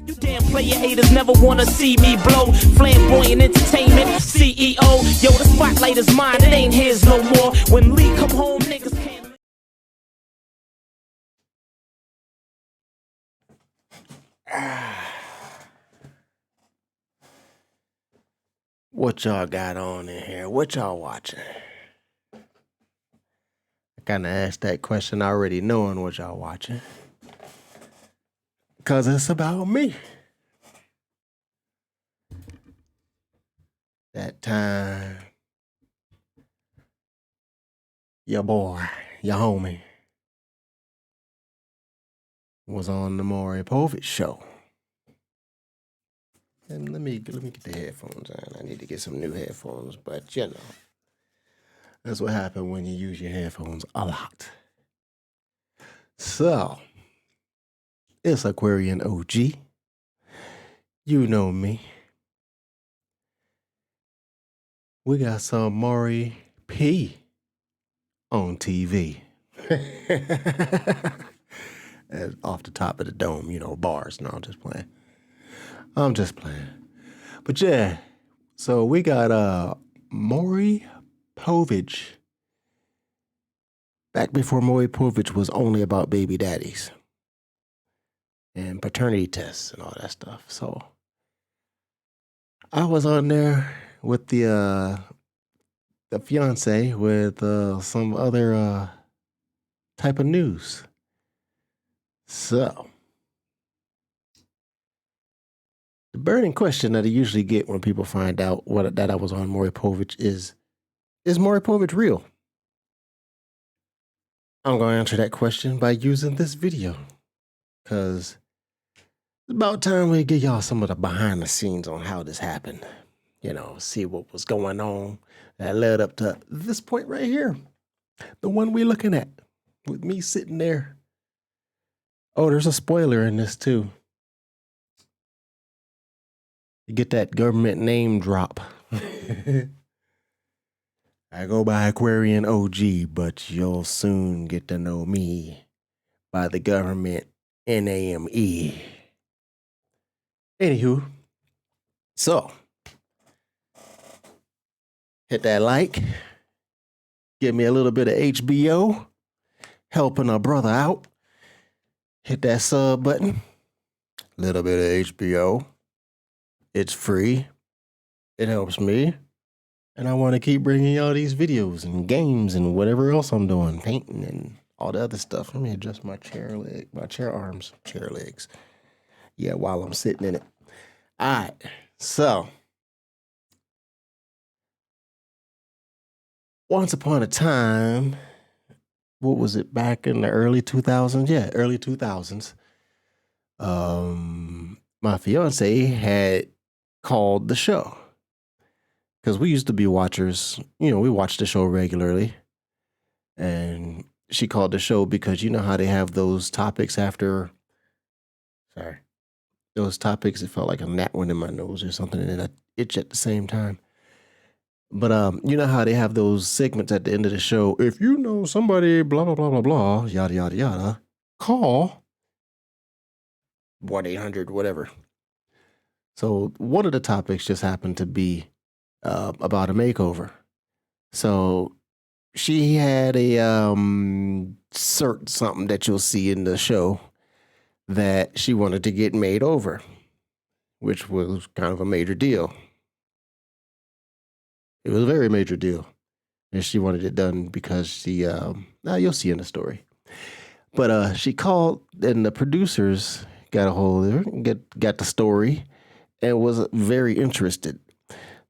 You damn player haters never wanna see me blow. Flamboyant entertainment, CEO. Yo, the spotlight is mine, it ain't his no more. When Lee come home, niggas can't. What y'all got on in here? What y'all watching? I kind of asked that question already knowing what y'all watching. Because it's about me. That time, your boy, your homie, was on the Maury show. And let me get the headphones on. I need to get some new headphones, but you know, that's what happens when you use your headphones a lot. So, it's Aquarian OG. You know me. We got some Maury P on TV. Off the top of the dome, you know, bars. No, I'm just playing. But yeah, so we got Maury Povich. Back before Maury Povich was only about baby daddies and paternity tests and all that stuff. So I was on there with the fiance with some other type of news. So the burning question that I usually get when people find out that I was on Maury Povich is Maury Povich real? I'm going to answer that question by using this video, because it's about time we give y'all some of the behind the scenes on how this happened. You know, see what was going on that led up to this point right here. The one we're looking at with me sitting there. Oh, there's a spoiler in this too. You get that government name drop. I go by Aquarian OG, but you'll soon get to know me by the government NAME. Anywho, so hit that like, give me a little bit of HBO, helping a brother out. Hit that sub button, little bit of HBO. It's free. It helps me. And I want to keep bringing y'all these videos and games and whatever else I'm doing, painting and all the other stuff. Let me adjust my chair legs. Yeah, while I'm sitting in it. All right, so once upon a time, what was it, back in the early 2000s? Yeah, early 2000s. My fiance had called the show. Because we used to be watchers, you know, we watched the show regularly. And she called the show because you know how they have those topics after, those topics, it felt like a gnat went in my nose or something, and then I itch at the same time. But you know how they have those segments at the end of the show. If you know somebody, blah, blah, blah, blah, blah, yada, yada, yada, call 1-800, whatever. So one of the topics just happened to be about a makeover. So she had a cert something that you'll see in the show that she wanted to get made over, which was kind of a major deal. It was a very major deal. And she wanted it done because she, now you'll see in the story. But she called and the producers got a hold of her, got the story, and was very interested.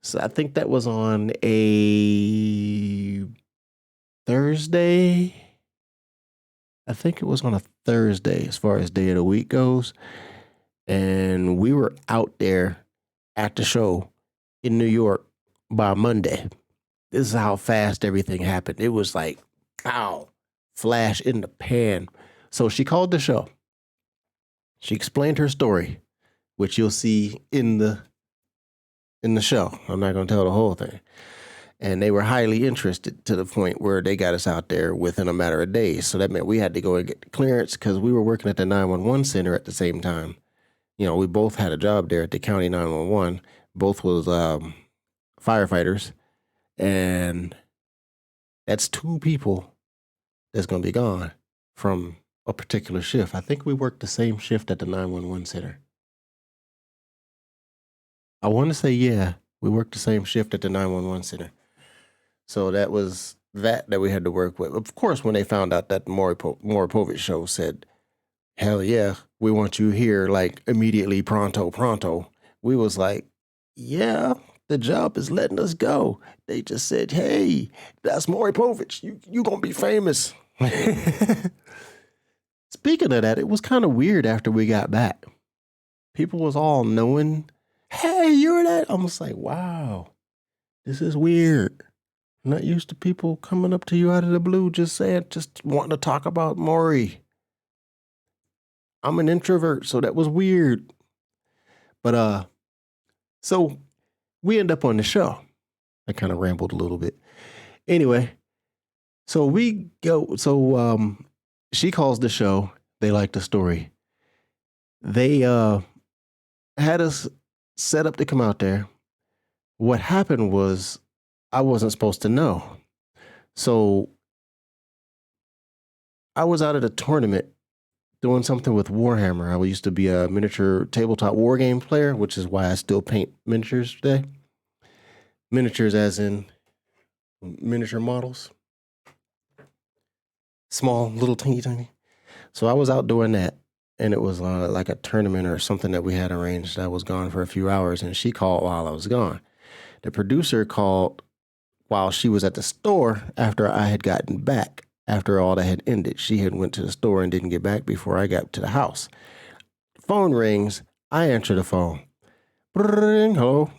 So I think that was on a Thursday. I think it was on a Thursday as far as day of the week goes. And we were out there at the show in New York by Monday. This is how fast everything happened. It was like, pow, flash in the pan. So she called the show. She explained her story, which you'll see in the show. I'm not going to tell the whole thing. And they were highly interested to the point where they got us out there within a matter of days. So that meant we had to go and get the clearance because we were working at the 911 center at the same time. we both had a job there at the county 911. Both was firefighters, and that's two people that's going to be gone from a particular shift. I think we worked the same shift at the 911 center. I want to say, yeah, we worked the same shift at the 911 center. So that was that we had to work with. Of course, when they found out that the Maury Povich show said, hell yeah, we want you here like immediately, pronto. We was like, yeah, the job is letting us go. They just said, hey, that's Maury Povich. You going to be famous. Speaking of that, it was kind of weird after we got back. People was all knowing, hey, you're that. I'm just like, wow, this is weird. I'm not used to people coming up to you out of the blue just wanting to talk about Maury. I'm an introvert, so that was weird. But so we end up on the show. I kind of rambled a little bit. Anyway, so we go. So she calls the show. They like the story. They had us set up to come out there. What happened was I wasn't supposed to know. So I was out at a tournament doing something with Warhammer. I used to be a miniature tabletop war game player, which is why I still paint miniatures today. Miniatures as in miniature models. Small, little, tiny. So I was out doing that, and it was like a tournament or something that we had arranged. I was gone for a few hours, and she called while I was gone. The producer called while she was at the store after I had gotten back. After all that had ended, she had went to the store and didn't get back before I got to the house. Phone rings. I answer the phone. Ring, hello.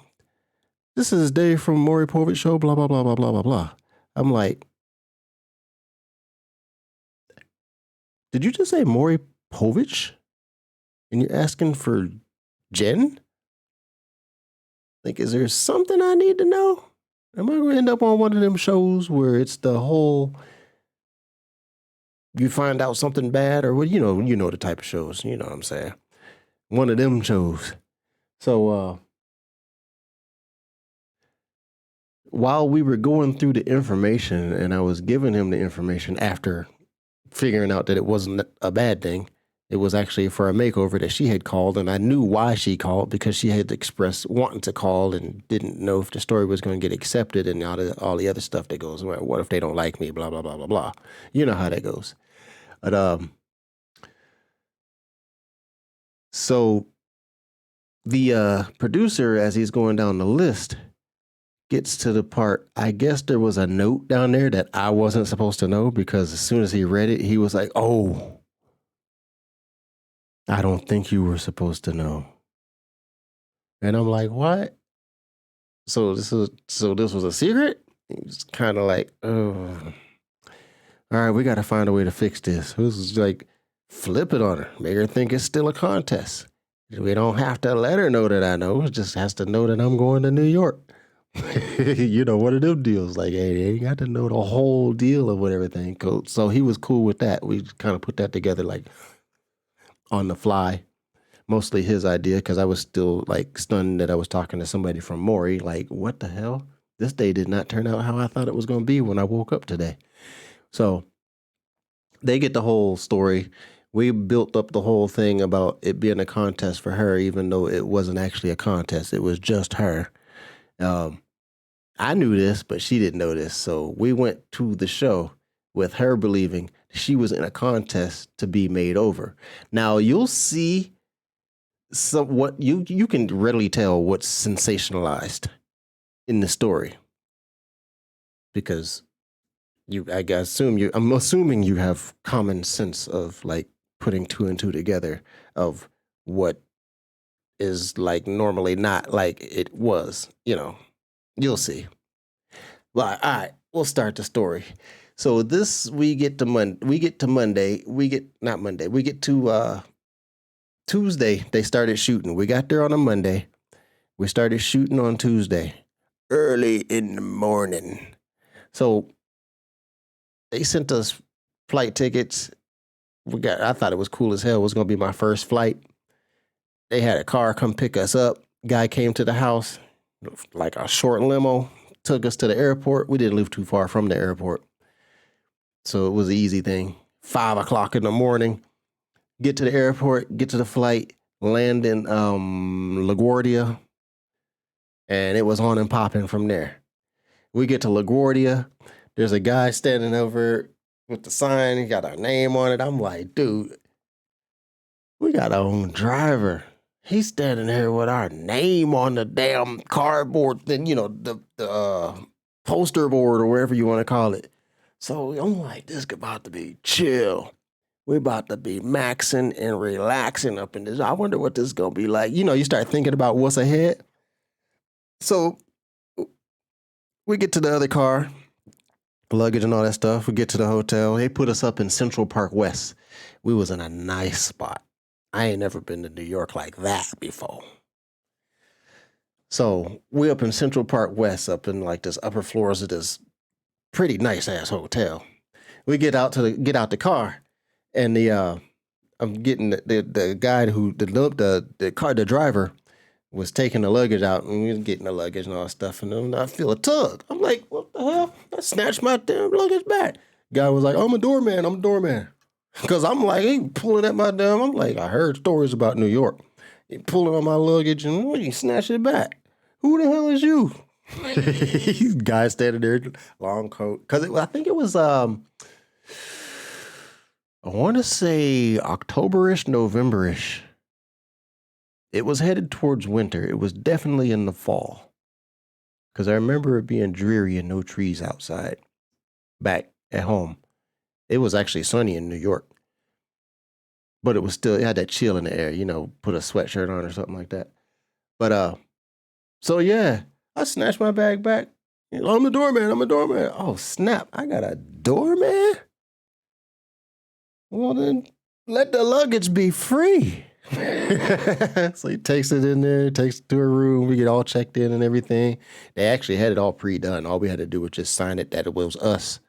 This is Dave from Maury Povich Show, blah, blah, blah, blah, blah, blah, blah. I'm like, did you just say Maury Povich? And you're asking for Jen? Like, is there something I need to know? Am I going to end up on one of them shows where it's the whole... you find out something bad, or what? You know the type of shows. You know what I'm saying? One of them shows. So while we were going through the information, and I was giving him the information after figuring out that it wasn't a bad thing, it was actually for a makeover that she had called, and I knew why she called, because she had expressed wanting to call and didn't know if the story was going to get accepted, and all the other stuff that goes, well, what if they don't like me, blah, blah, blah, blah, blah. You know how that goes. But so the producer, as he's going down the list, gets to the part, I guess there was a note down there that I wasn't supposed to know, because as soon as he read it, he was like, oh, I don't think you were supposed to know. And I'm like, what? So this was a secret? It's kind of like, oh, all right, we got to find a way to fix this. This is like, flip it on her, make her think it's still a contest. We don't have to let her know that I know. It just has to know that I'm going to New York. One of them deals. Like, hey, they ain't got to know the whole deal of what everything goes. So he was cool with that. We kind of put that together like on the fly. Mostly his idea, because I was still like stunned that I was talking to somebody from Maury. Like, what the hell? This day did not turn out how I thought it was going to be when I woke up today. So they get the whole story. We built up the whole thing about it being a contest for her, even though it wasn't actually a contest. It was just her. I knew this, but she didn't know this. So we went to the show with her believing she was in a contest to be made over. Now you'll see what you can readily tell what's sensationalized in the story, because I'm assuming you have common sense of like putting two and two together of what is like normally not like it was. You'll see. Well, all right, we'll start the story. So we get to Tuesday. They started shooting. We got there on a Monday. We started shooting on Tuesday, early in the morning. So they sent us flight tickets. I thought it was cool as hell. It was going to be my first flight. They had a car come pick us up. Guy came to the house, like a short limo, took us to the airport. We didn't live too far from the airport. So it was an easy thing. 5 o'clock in the morning, get to the airport, get to the flight, land in LaGuardia, and it was on and popping from there. We get to LaGuardia. There's a guy standing over with the sign. He got our name on it. I'm like, dude, we got our own driver. He's standing there with our name on the damn cardboard thing, the poster board or wherever you want to call it. So I'm like, this is about to be chill. We're about to be maxing and relaxing up in this. I wonder what this is going to be like. You start thinking about what's ahead. So we get to the other car, luggage and all that stuff. We get to the hotel. They put us up in Central Park West. We was in a nice spot. I ain't never been to New York like that before. So we up in Central Park West, up in like this upper floors of this pretty nice ass hotel. We get out the car, and I'm getting the guy who the driver was taking the luggage out, and we was getting the luggage and all that stuff, and then I feel a tug. I'm like, what the hell? I snatched my damn luggage back. Guy was like, I'm a doorman. Because I'm like, he pulling at my damn, I'm like, I heard stories about New York. He pulling on my luggage and he snatched it back. Who the hell is you? Guy standing there, long coat. Because I think it was, I want to say October-ish, November-ish. It was headed towards winter. It was definitely in the fall. Because I remember it being dreary and no trees outside back at home. It was actually sunny in New York. But it had that chill in the air, put a sweatshirt on or something like that. But, so yeah, I snatched my bag back. I'm a doorman. Oh, snap. I got a doorman? Well, then let the luggage be free. So he takes it in there, takes it to a room. We get all checked in and everything. They actually had it all pre-done. All we had to do was just sign it that it was us.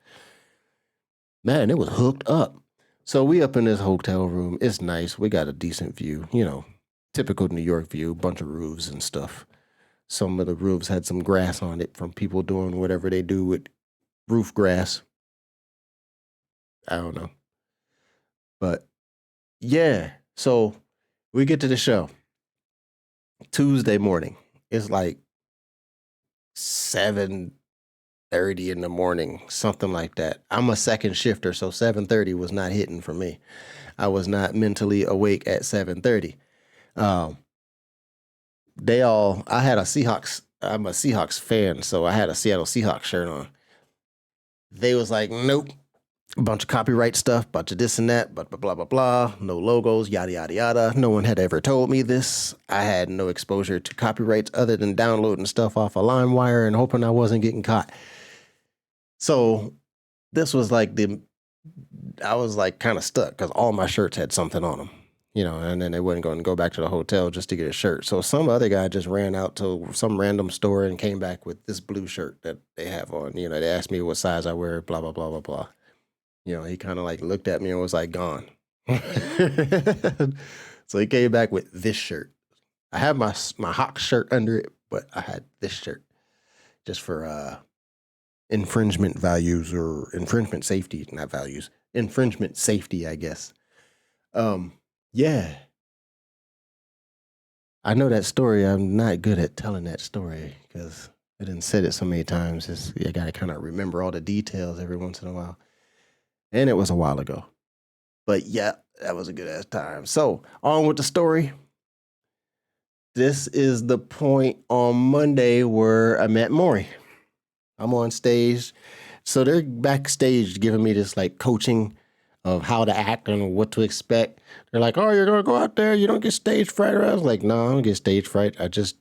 Man, it was hooked up. So we up in this hotel room. It's nice. We got a decent view, typical New York view, bunch of roofs and stuff. Some of the roofs had some grass on it from people doing whatever they do with roof grass. I don't know. But yeah, so we get to the show. Tuesday morning. It's like 7:30 in the morning, something like that. I'm a second shifter, so 7:30 was not hitting for me. I was not mentally awake at 7:30. I had a Seahawks, I'm a Seahawks fan, so I had a Seattle Seahawks shirt on. They was like, nope, a bunch of copyright stuff, bunch of this and that, but blah, blah, blah, no logos, yada, yada, yada. No one had ever told me this. I had no exposure to copyrights other than downloading stuff off of LimeWire and hoping I wasn't getting caught. So this was like I was like kind of stuck because all my shirts had something on them, and then they wasn't going to go back to the hotel just to get a shirt. So some other guy just ran out to some random store and came back with this blue shirt that they have on. They asked me what size I wear, blah, blah, blah, blah, blah. He kind of like looked at me and was like, gone. So he came back with this shirt. I have my Hawk shirt under it, but I had this shirt just for infringement values or infringement safety, not values, infringement safety, I guess. Yeah. I know that story. I'm not good at telling that story because I didn't said it so many times. You got to kind of remember all the details every once in a while. And it was a while ago. But yeah, that was a good ass time. So on with the story. This is the point on Monday where I met Maury. I'm on stage. So they're backstage giving me this like coaching of how to act and what to expect. They're like, oh, you're going to go out there. You don't get stage fright. I was like, no, I don't get stage fright. I just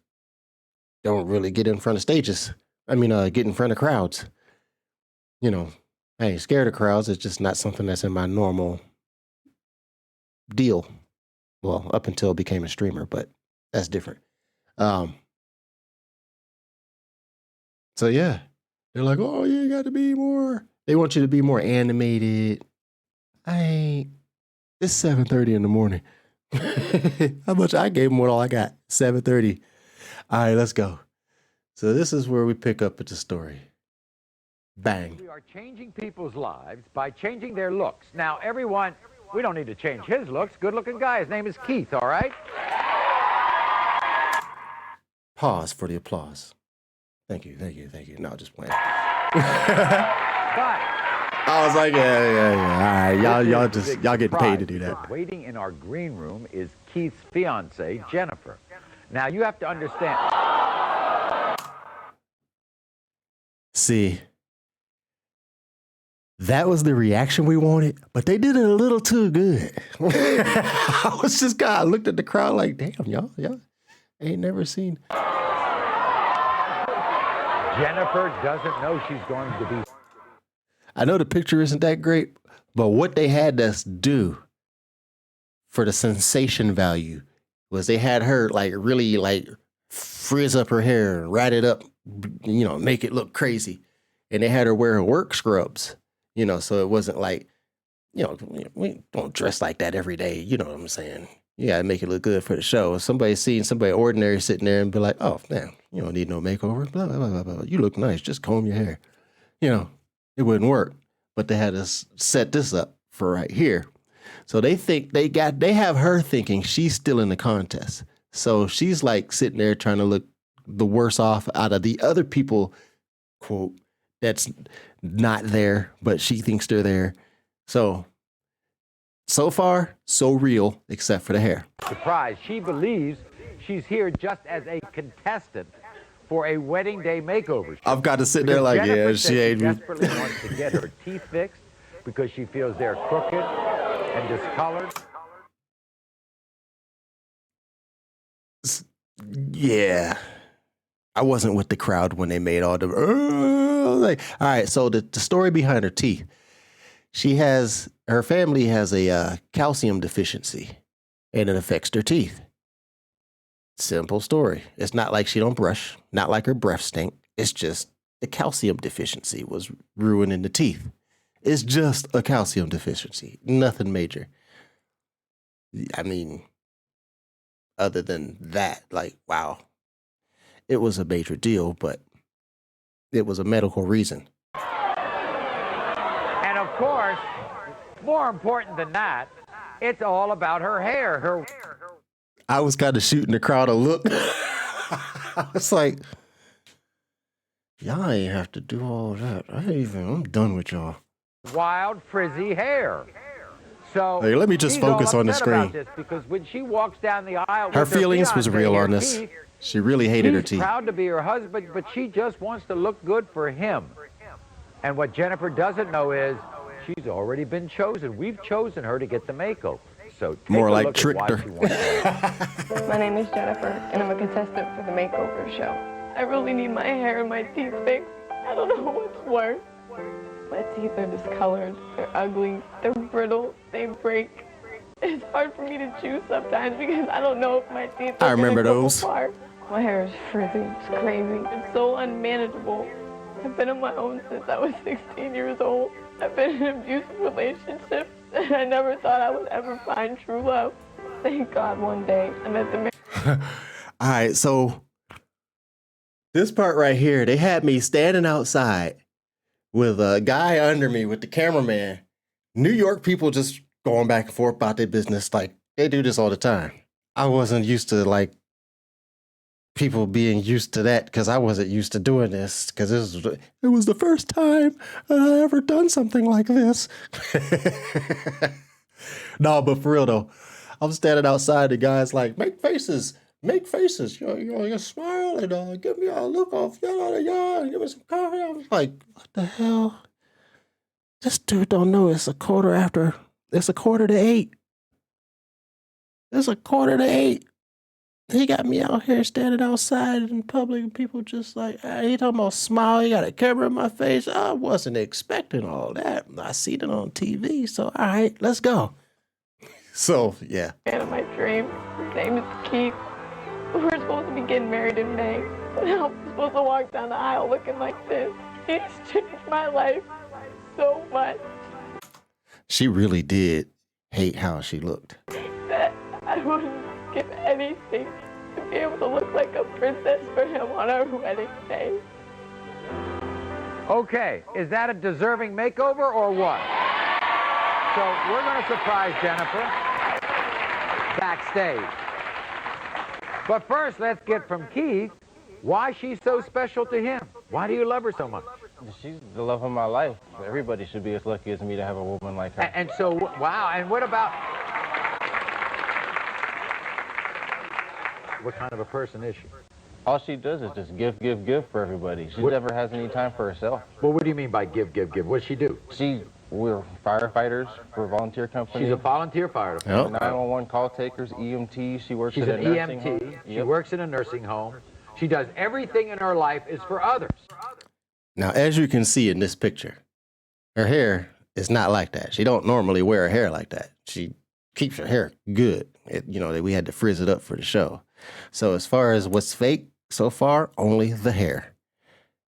don't really get in front of stages. Get in front of crowds. I ain't scared of crowds. It's just not something that's in my normal deal. Well, up until I became a streamer, but that's different. So yeah, they're like, oh, you got to be more. They want you to be more animated. It's 7:30 in the morning. How much I gave him what all I got? 730. All right, let's go. So this is where we pick up at the story. Bang. We are changing people's lives by changing their looks. Now, everyone, we don't need to change his looks. Good-looking guy. His name is Keith, all right? Pause for the applause. Thank you. No, just playing. But I was like, yeah. All right, y'all get paid to do that. waiting in our green room is Keith's fiance, Jennifer. Now, you have to understand. See, that was the reaction we wanted, but they did it a little too good. I was just I looked at the crowd like, damn, y'all ain't never seen. Jennifer doesn't know she's going to be. I know the picture isn't that great, but what they had us do for the sensation value was they had her like really like frizz up her hair and rat it up, make it look crazy. And they had her wear her work scrubs, so it wasn't like, we don't dress like that every day. You know what I'm saying? You gotta make it look good for the show. If somebody's seeing somebody ordinary sitting there and be like, oh, man, you don't need no makeover. Blah, blah, blah, blah. You look nice. Just comb your hair. It wouldn't work. But they had us set this up for right here. So they think they have her thinking she's still in the contest. So she's like sitting there trying to look the worse off out of the other people, quote, that's not there, but she thinks they're there. So far, so real, except for the hair. Surprise. She believes she's here just as a contestant for a wedding day makeover. I've got to sit there like, Jennifer she ain't. She desperately wants to get her teeth fixed because she feels they're crooked and discolored. Yeah. I wasn't with the crowd when they made all the all right, so the story behind her teeth. Her family has a calcium deficiency, and it affects their teeth. Simple story. It's not like she don't brush, not like her breath stink. It's just the calcium deficiency was ruining the teeth. It's just a calcium deficiency, nothing major. I mean, other than that, like, wow, it was a major deal, but it was a medical reason. And of course, more important than that, it's all about her hair. I was kind of shooting the crowd a look. I was like, y'all ain't have to do all that. I'm done with y'all. Wild, frizzy hair. So hey, let me just focus on the screen. Because when she walks down the aisle, her feelings was real on this. She really hated her teeth. She's proud to be her husband, but she just wants to look good for him. And what Jennifer doesn't know is she's already been chosen. We've chosen her to get the makeover. So take more a like look tricked at her. why she wants My name is Jennifer, and I'm a contestant for the makeover show. I really need my hair and my teeth fixed. I don't know what's worse. My teeth are discolored, they're ugly, they're brittle, they break. It's hard for me to chew sometimes because I don't know if my teeth are remember gonna come those. apart. My hair is frizzy, it's crazy, it's so unmanageable. I've been on my own since I was 16 years old. I've been in abusive relationships, and I never thought I would ever find true love. Thank God one day I met the man. All right, so this part right here, they had me standing outside with a guy under me with the cameraman. New York people just going back and forth about their business. Like, they do this all the time. I wasn't used to, like, people being used to that because I wasn't used to doing this because it was the first time I ever done something like this. No, but for real though, I'm standing outside. The guy's like, make faces, you smile and give me a look off, and give me some coffee. I was like, what the hell? This dude don't know it's a quarter to 8. It's a quarter to 8. He got me out here standing outside in public and people just like, he talking about smile, he got a camera in my face. I wasn't expecting all that. I seen it on TV, so all right, let's go. So, yeah. Man of my dream. His name is Keith. We're supposed to be getting married in May. Now I'm supposed to walk down the aisle looking like this. He's changed my life so much. She really did hate how she looked. That I wouldn't give anything to be able to look like a princess for him on our wedding day. Okay, is that a deserving makeover or what? So we're going to surprise Jennifer backstage. But first, let's get from Keith why she's so special to him. Why do you love her so much? She's the love of my life. Everybody should be as lucky as me to have a woman like her. And so, wow, and what about... What kind of a person is she? All she does is just give for everybody. She never has any time for herself. Well, what do you mean by give? What does she do? We're firefighters for a volunteer company. She's a volunteer firefighter. Yep. 911 call takers, EMT. She works She's at a an nursing EMT. home. She works in a nursing home. She does everything in her life is for others. Now, as you can see in this picture, her hair is not like that. She don't normally wear her hair like that. She keeps her hair good. We had to frizz it up for the show. So as far as what's fake so far, only the hair.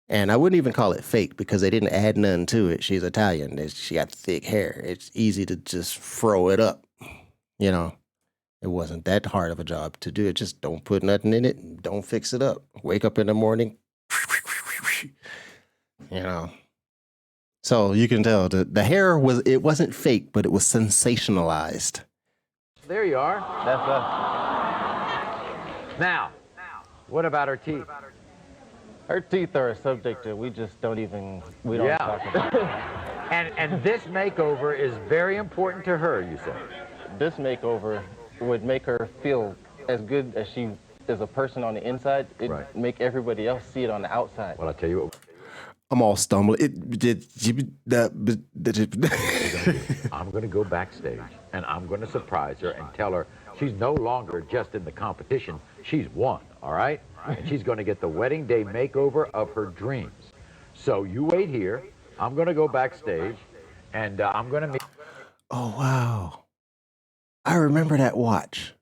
And I wouldn't even call it fake because they didn't add none to it. She's Italian. She got thick hair. It's easy to just fro it up. It wasn't that hard of a job to do it. Just don't put nothing in it and don't fix it up. Wake up in the morning, So you can tell the hair wasn't fake, but it was sensationalized. There you are. That's us. Now, what about her teeth? Her teeth are a subject that we just don't talk about. And this makeover is very important to her, you say? This makeover would make her feel as good as she is a person on the inside. It'd make everybody else see it on the outside. Well, I'll tell you what. I'm all stumbling. I'm going to go backstage, and I'm going to surprise her and tell her she's no longer just in the competition. She's won, all right? And she's going to get the wedding day makeover of her dreams. So you wait here. I'm going to go backstage, and I'm going to meet... Oh, wow. I remember that watch.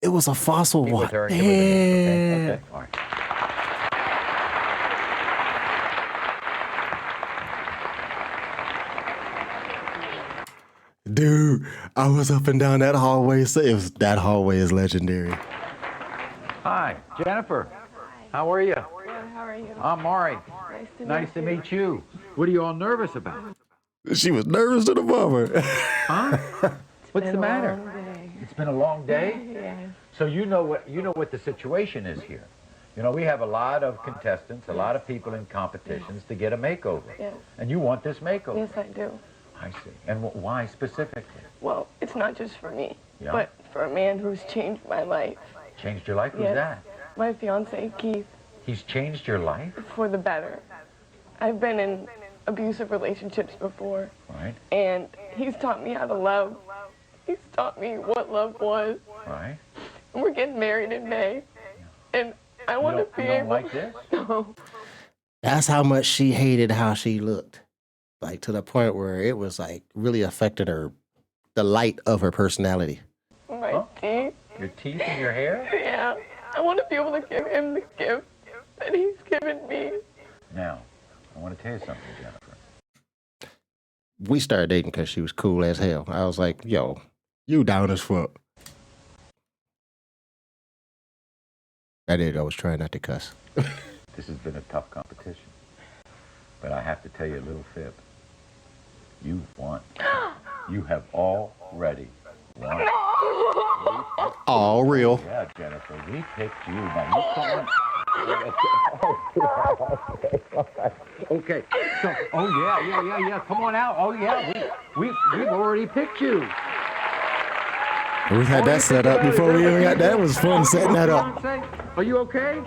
It was a fossil watch. Okay. All right. Dude, I was up and down that hallway. That hallway is legendary. Hi, Jennifer. How are you? Good, how are you? I'm Maury. Nice to meet you. What are you all nervous about? She was nervous to the bummer. Huh? What's the matter? It's been a long day? Yes. So you know what the situation is here. We have a lot of contestants, a lot of people in competitions to get a makeover. Yes. And you want this makeover. Yes, I do. I see. And why specifically? Well, it's not just for me, Yeah. but for a man who's changed my life. Changed your life? Who's Yes. that? My fiance, Keith, He's changed your life? for the better. I've been in abusive relationships before, Right, and he's taught me how to love. He's taught me what love was. right. And we're getting married in May, and I want to be You don't able... like this? No. That's how much she hated how she looked. Like to the point where it was like really affected her, the light of her personality. My teeth. Your teeth and your hair? Yeah. I want to be able to give him the gift that he's given me. Now, I want to tell you something, Jennifer. We started dating because she was cool as hell. I was like, yo, you down as fuck. I was trying not to cuss. This has been a tough competition. But I have to tell you a little fib. You won. You have already won. All real. Yeah, Jennifer, we picked you. Now you come on. Okay. So, yeah. Come on out. Oh yeah, we've already picked you. We had that set up before we even got that. It was fun setting that up. Are you okay?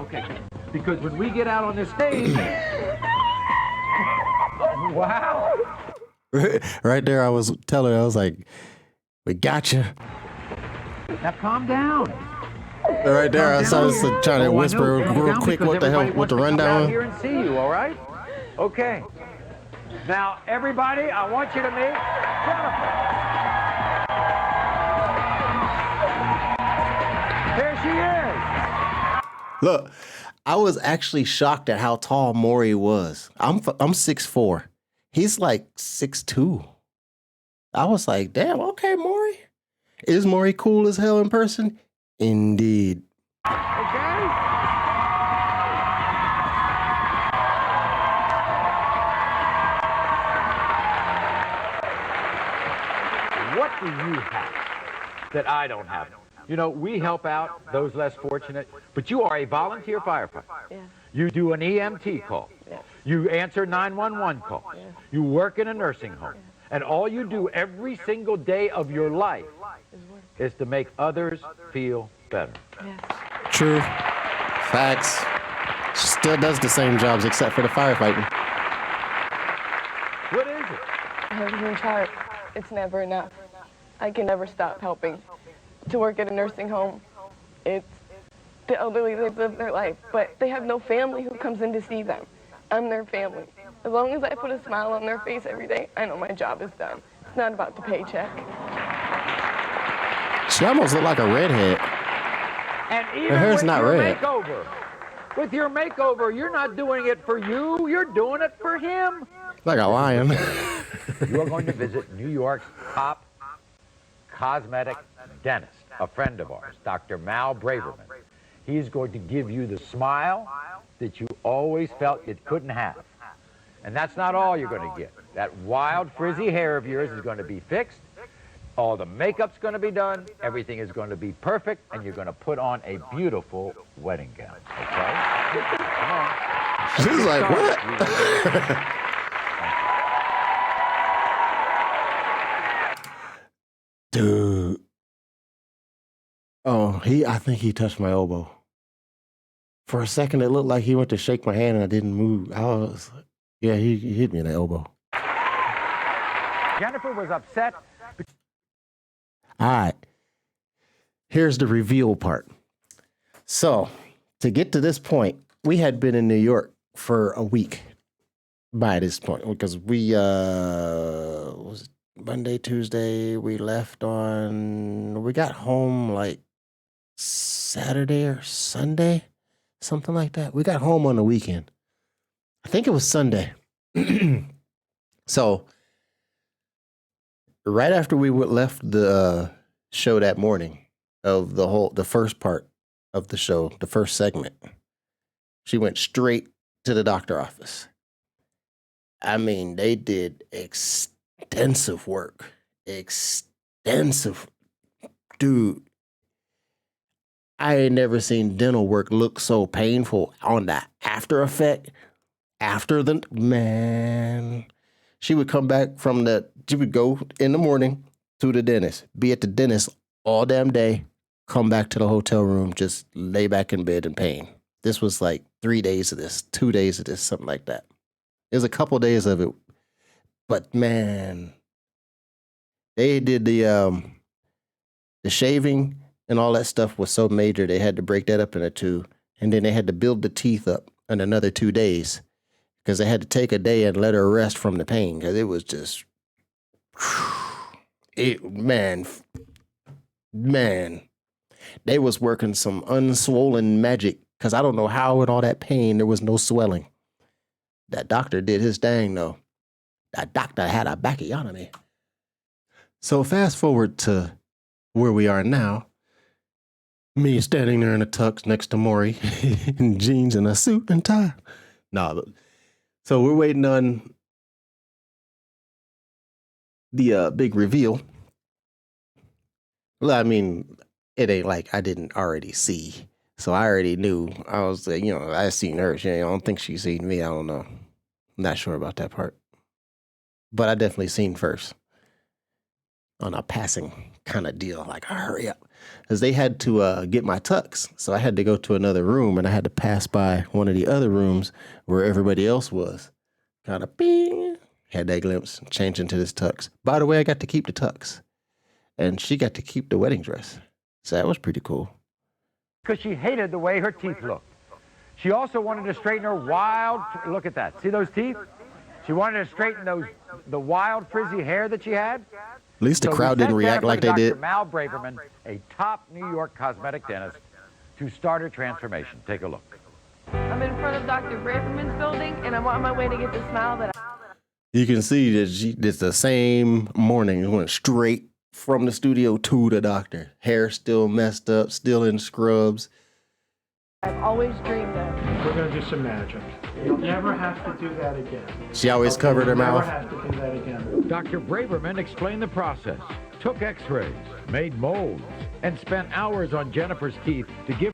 Okay. Because when we get out on this stage, wow. Right there, I was telling her, I was like, we got you. Now calm down. Right there, I was trying to whisper real quick what the hell, what the rundown. Here and see you, all right? Okay. Now, everybody, I want you to meet Jennifer. There she is. Look, I was actually shocked at how tall Maury was. I'm 6'4". He's like 6'2". I was like, damn, okay, Maury. Is Maury cool as hell in person? Indeed. Okay? What do you have that I don't have? You know, we help out those less fortunate, but you are a volunteer firefighter. Yeah. You do an EMT call. Yes. You answer 911 calls. Yes. You work in a nursing home. And all you do every single day of your life is to make others feel better. Yes. True. Facts. Still does the same jobs except for the firefighting. What is it? I have a huge heart. It's never enough. I can never stop helping. To work at a nursing home, it's the elderly, they live their life, but they have no family who comes in to see them. I'm their family. As long as I put a smile on their face every day, I know my job is done. It's not about the paycheck. She almost looked like a redhead. And even Her hair's with not your red. makeover, with your makeover, you're not doing it for you, you're doing it for him. Like a lion. You are going to visit New York's top cosmetic dentist, a friend of ours, Dr. Mal Braverman. He's going to give you the smile that you always felt you couldn't have. And that's not all you're going to get. That wild, frizzy hair of yours is going to be fixed. All the makeup's going to be done. Everything is going to be perfect. And you're going to put on a beautiful wedding gown. Okay? Come on. She's like, what? Dude. Oh, I think he touched my elbow. For a second, it looked like he went to shake my hand and I didn't move. I was like, yeah, he hit me in the elbow. Jennifer was upset. All right. Here's the reveal part. So, to get to this point, we had been in New York for a week by this point because we was it Monday, Tuesday, we got home like Saturday or Sunday, something like that. We got home on the weekend. I think it was Sunday. So, right after we left the show that morning of the first part of the show, the first segment, she went straight to the doctor office. I mean, they did extensive work. Dude, I ain't never seen dental work look so painful on the after effect. Man, she would come back she would go in the morning to the dentist, be at the dentist all damn day, come back to the hotel room, just lay back in bed in pain. This was like 3 days of this, 2 days of this, something like that. It was a couple days of it. But man, they did the shaving and all that stuff was so major, they had to break that up into two. And then they had to build the teeth up in another 2 days because they had to take a day and let her rest from the pain because it was just, man, they was working some unswollen magic because I don't know how in all that pain there was no swelling. That doctor did his thing though. That doctor had a backiotomy. So fast forward to where we are now. Me standing there in a tux next to Maury in jeans and a suit and tie. So we're waiting on the big reveal. Well, I mean, it ain't like I didn't already see. So I already knew. I was like, I seen her. I don't think she seen me. I don't know. I'm not sure about that part. But I definitely seen first. On a passing kind of deal, like hurry up. Because they had to get my tux. So I had to go to another room and I had to pass by one of the other rooms where everybody else was. Kind of bing. Had that glimpse, change into this tux. By the way, I got to keep the tux. And she got to keep the wedding dress. So that was pretty cool. Because she hated the way her teeth looked. She also wanted to straighten her look at that. See those teeth? She wanted to straighten the wild frizzy hair that she had. At least the crowd didn't react like they did. Dr. Mal Braverman, a top New York cosmetic dentist, to start her transformation. Take a look. I'm in front of Dr. Braverman's building, and I'm on my way to get the smile that You can see that it's the same morning. It went straight from the studio to the doctor. Hair still messed up, still in scrubs. I've always dreamed of. We're going to do some magic. You'll never have to do that again. She always covered her mouth. You'll never have to do that again. Dr. Braverman explained the process, took x-rays, made molds, and spent hours on Jennifer's teeth to give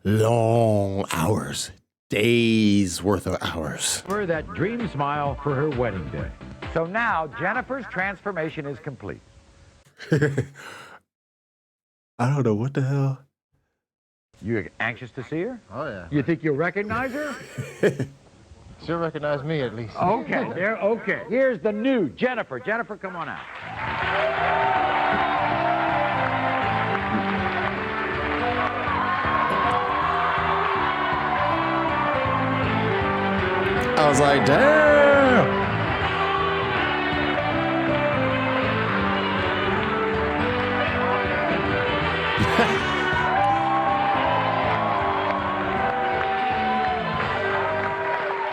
Long hours. Days worth of hours. her that dream smile for her wedding day. So now Jennifer's transformation is complete. I don't know what the hell. You anxious to see her? Oh, yeah. You think you'll recognize her? She'll recognize me at least. Okay, okay. Here's the new Jennifer. Jennifer, come on out. I was like, damn.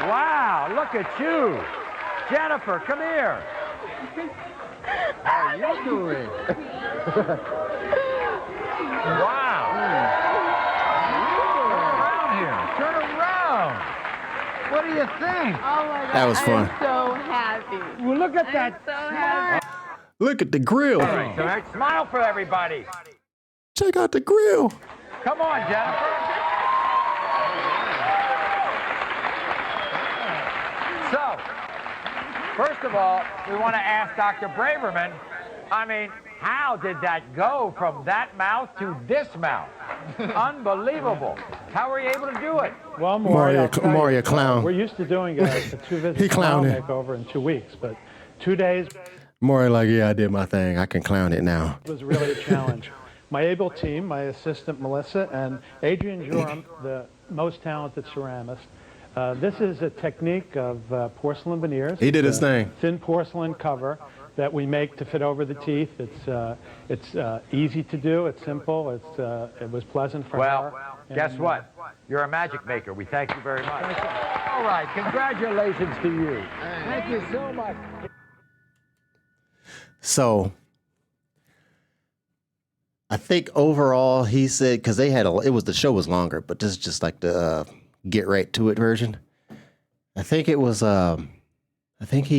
Wow, look at you. Jennifer, come here. How are you doing? Wow. Turn around. What do you think? Oh my God. That was fun. I'm so happy. Well, look at that. So happy. Look at the grill. All right, smile for everybody. Check out the grill. Come on, Jennifer. So, first of all, we want to ask Dr. Braverman, I mean, how did that go from that mouth to this mouth? Unbelievable. How were you able to do it? Well, Maury, I'll tell you, Maury a clown. We're used to doing a 2-visit He clowned it. makeover in 2 weeks, but 2 days Maury like, yeah, I did my thing. I can clown it now. was really a challenge. My able team, my assistant Melissa, and Adrian Joram, the most talented ceramist. This is a technique of porcelain veneers. He did his It's a thing. Thin porcelain cover that we make to fit over the teeth. It's easy to do. It's simple. It was pleasant for Well, her. guess And, what? You're a magic maker. We thank you very much. All right, congratulations to you. Thank you so much. So I think overall he said, because the show was longer, but this is just like the get right to it version. I think he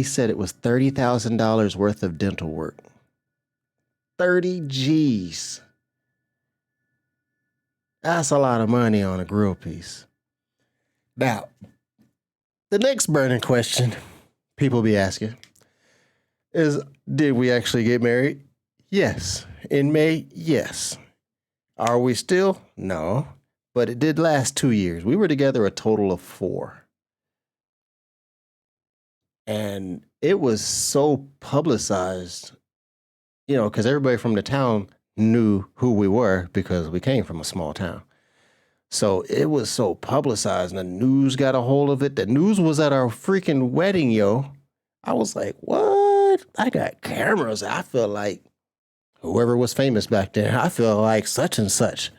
said it was $30,000 worth of dental work. 30 G's. That's a lot of money on a grill piece. Now, the next burning question people be asking is, did we actually get married? Yes. In May? Yes. Are we still? No. But it did last 2 years. We were together a total of 4. And it was so publicized, because everybody from the town knew who we were because we came from a small town. So it was so publicized, and the news got a hold of it. The news was at our freaking wedding, yo. I was like, what? I got cameras. I feel like whoever was famous back then. I feel like such and such.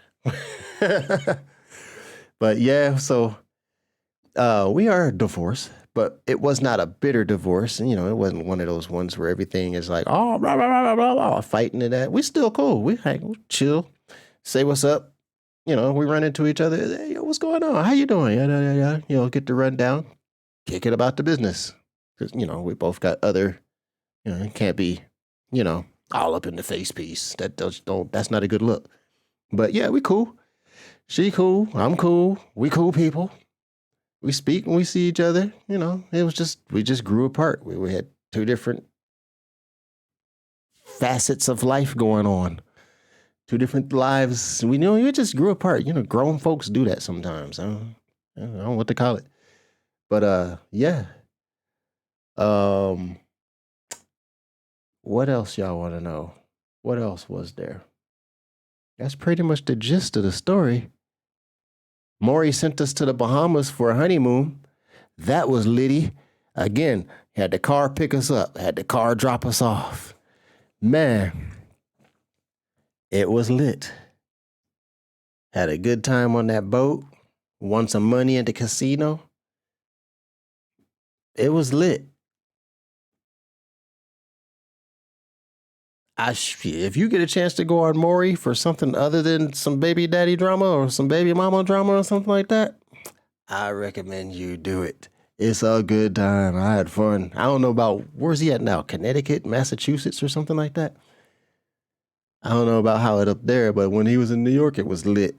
But yeah, so we are divorced, but it was not a bitter divorce. And, it wasn't one of those ones where everything is like, oh, blah, blah, blah, blah, blah, fighting and that. We still cool. We hang, we chill, say what's up. We run into each other. Hey, yo, what's going on? How you doing? Yeah. Get the rundown, kick it about the business. Because, we both got other, it can't be, all up in the face piece. That's not a good look. But yeah, we cool. She cool. I'm cool. We cool people. We speak when we see each other. It was we just grew apart. We had 2 different facets of life going on. 2 different lives. We just grew apart. Grown folks do that sometimes. I don't know what to call it. But yeah. What else y'all want to know? What else was there? That's pretty much the gist of the story. Maury sent us to the Bahamas for a honeymoon. That was litty. Again, had the car pick us up, had the car drop us off. Man, it was lit. Had a good time on that boat. Won some money at the casino. It was lit. If you get a chance to go on Maury for something other than some baby daddy drama or some baby mama drama or something like that, I recommend you do it. It's a good time. I had fun. I don't know about, where's he at now? Connecticut, Massachusetts, or something like that? I don't know about how it up there, but when he was in New York, it was lit.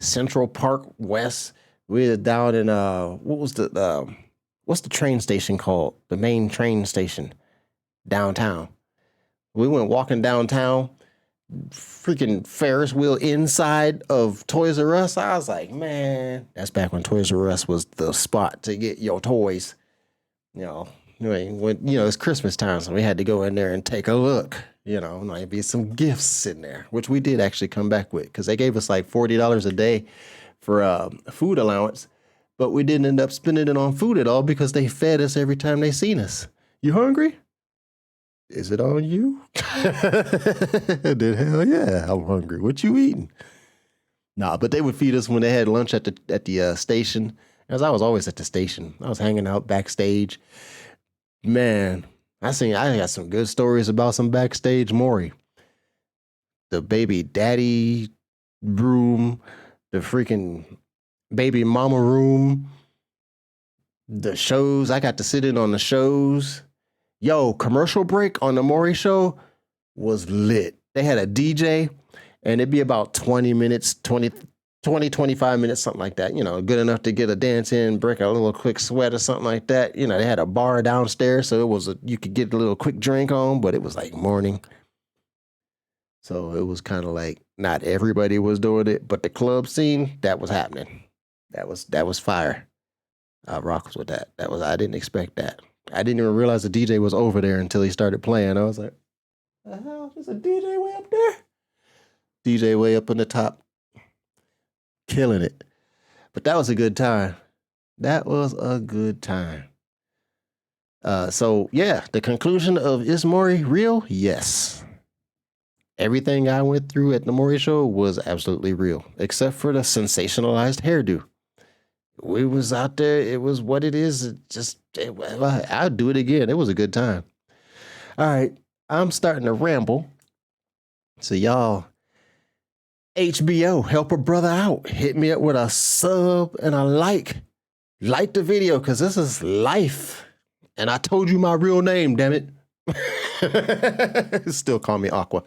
Central Park West. We were down in, what's the train station called? The main train station downtown. We went walking downtown, freaking Ferris wheel inside of Toys R Us. I was like, man, that's back when Toys R Us was the spot to get your toys. When it's Christmas time, so we had to go in there and take a look. Might be some gifts in there, which we did actually come back with because they gave us like $40 a day for food allowance, but we didn't end up spending it on food at all because they fed us every time they seen us. You hungry? Is it on you? Then hell yeah, I'm hungry. What you eating? Nah, but they would feed us when they had lunch at the station. As I was always at the station, I was hanging out backstage. Man, I got some good stories about some backstage Maury. The baby daddy room, the freaking baby mama room, the shows. I got to sit in on the shows. Yo, commercial break on the Maury show was lit. They had a DJ and it'd be about 20 minutes, 25 minutes, something like that. Good enough to get a dance in, break a little quick sweat or something like that. They had a bar downstairs, so you could get a little quick drink on, but it was like morning. So it was kind of like not everybody was doing it, but the club scene, that was happening. That was fire. I rocks with that. I didn't expect that. I didn't even realize the DJ was over there until he started playing. I was like, the hell? There's a DJ way up there? DJ way up in the top. Killing it. But that was a good time. That was a good time. So, yeah, the conclusion of Is Maury real? Yes. Everything I went through at the Maury show was absolutely real, except for the sensationalized hairdo. We was out there. It was what it is. I'd do it again. It was a good time. All right. I'm starting to ramble. So y'all, HBO, help a brother out. Hit me up with a sub and a like. Like the video because this is life. And I told you my real name, damn it. Still call me Aqua.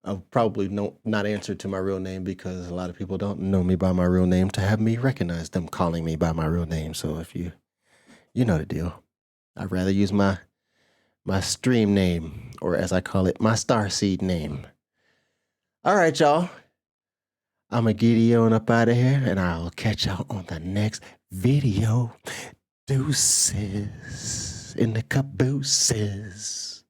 I'll probably not answer to my real name because a lot of people don't know me by my real name to have me recognize them calling me by my real name. So if you know the deal. I'd rather use my stream name, or as I call it, my starseed name. All right, y'all. I'm a giddy on up out of here, and I'll catch y'all on the next video. Deuces in the cabooses.